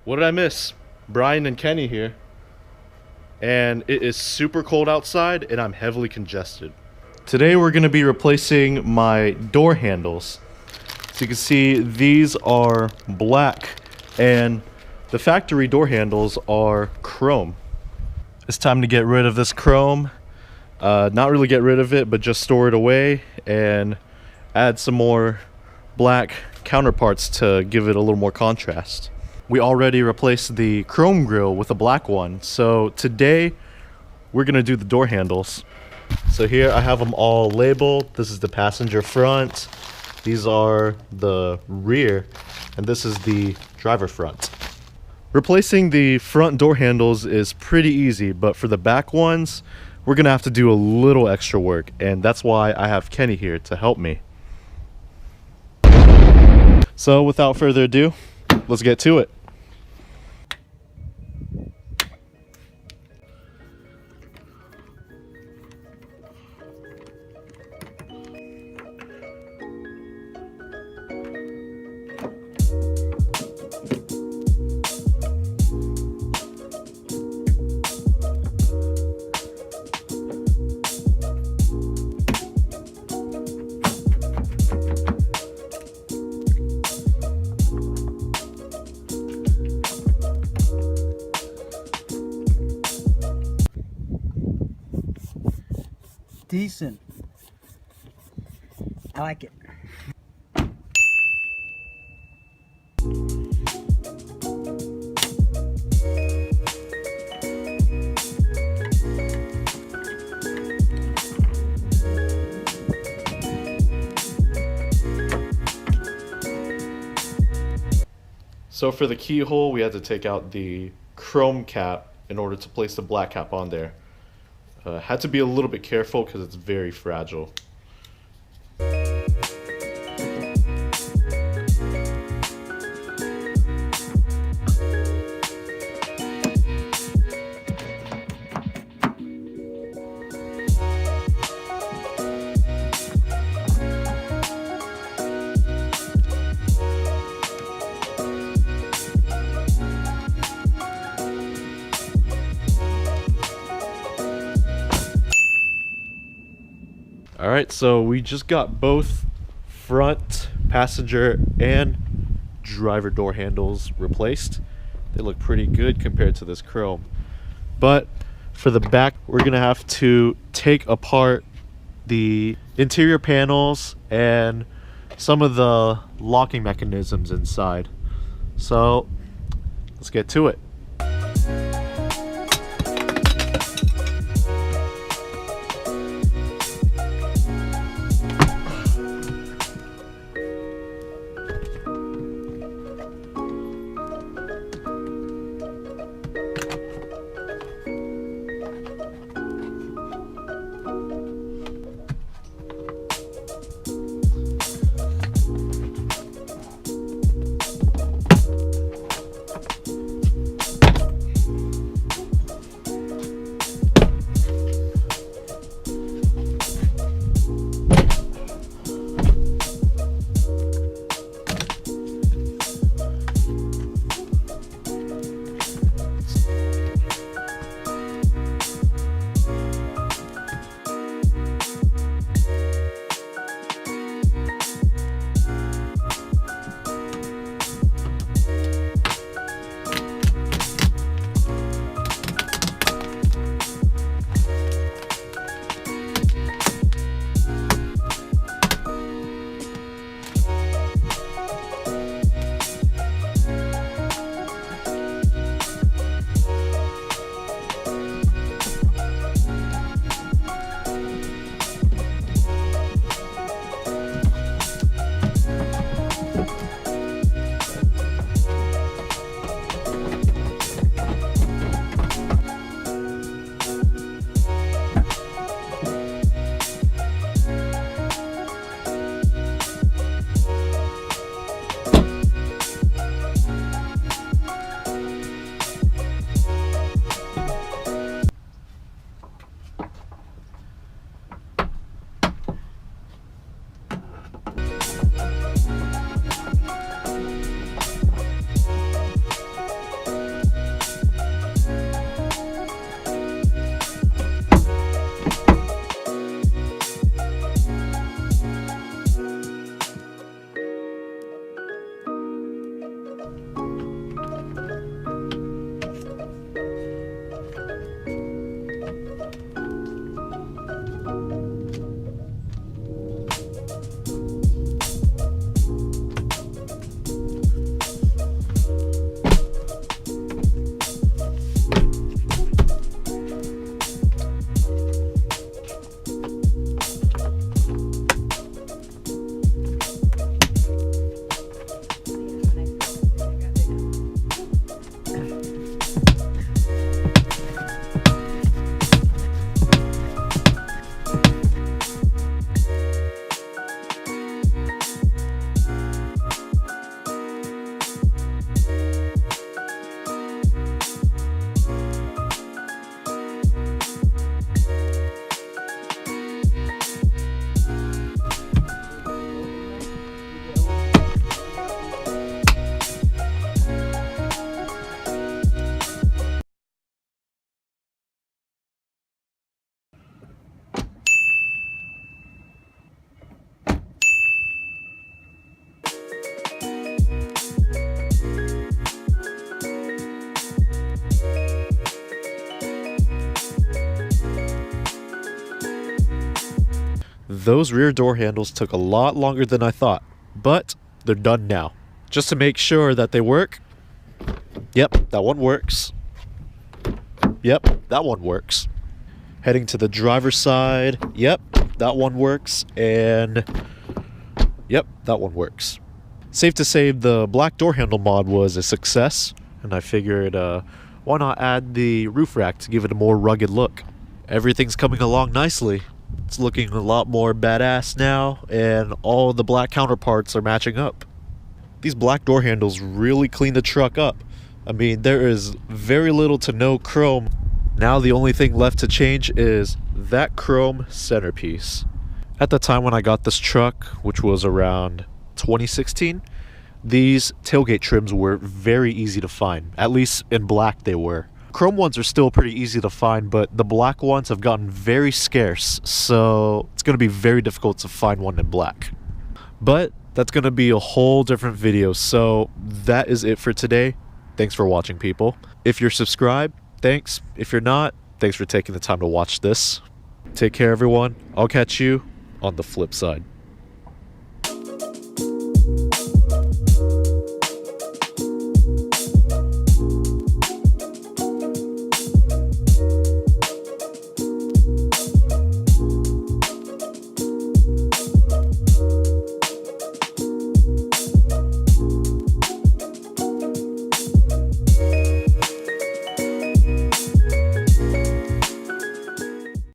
What did I miss? Brian and Kenny here. And it is super cold outside and I'm heavily congested. Today we're going to be replacing my door handles. So you can see these are black and the factory door handles are chrome. It's time to get rid of this chrome. Not really get rid of it, but just store it away and add some more black counterparts to give it a little more contrast. We already replaced the chrome grille with a black one, so today we're gonna do the door handles. So here I have them all labeled. This is the passenger front, these are the rear, and this is the driver front. Replacing the front door handles is pretty easy, but for the back ones, we're gonna have to do a little extra work, and that's why I have Kenny here to help me. So without further ado, let's get to it. Decent. I like it. So for the keyhole, we had to take out the chrome cap in order to place the black cap on there. Had to be a little bit careful because it's very fragile. Alright, so we just got both front passenger and driver door handles replaced. They look pretty good compared to this chrome. But for the back, we're gonna have to take apart the interior panels and some of the locking mechanisms inside. So let's get to it. Those rear door handles took a lot longer than I thought, but they're done now. Just to make sure that they work. Yep, that one works. Yep, that one works. Heading to the driver's side. Yep, that one works. And yep, that one works. Safe to say the black door handle mod was a success, and I figured why not add the roof rack to give it a more rugged look. Everything's coming along nicely. It's looking a lot more badass now, and all the black counterparts are matching up. These black door handles really clean the truck up. I mean, there is very little to no chrome. Now the only thing left to change is that chrome centerpiece. At the time when I got this truck, which was around 2016, these tailgate trims were very easy to find. At least in black they were. Chrome ones are still pretty easy to find, but the black ones have gotten very scarce, so it's going to be very difficult to find one in black. But that's going to be a whole different video, so that is it for today. Thanks for watching, people. If you're subscribed, thanks. If you're not, thanks for taking the time to watch this. Take care, everyone. I'll catch you on the flip side.